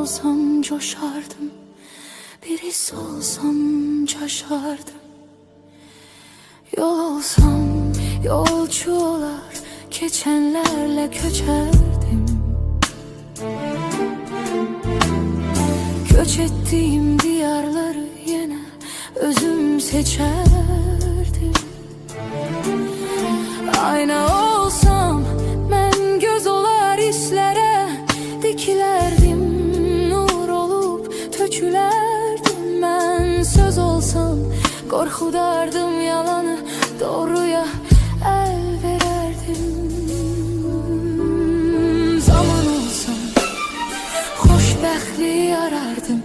olsam coşardım, bir his olsam şaşardım. Yol olsam yolcu olar, geçenlerle göçerdim. Göç ettiğim diyarları yine özüm seçerdim. Ayna olsam ben göz olar hislere dikilerdim. Nur olup tökülerdim ben. Söz olsam korkudardım yalanı doğruya el vererdim. Zaman olsam xoşbəxtliyi arardım,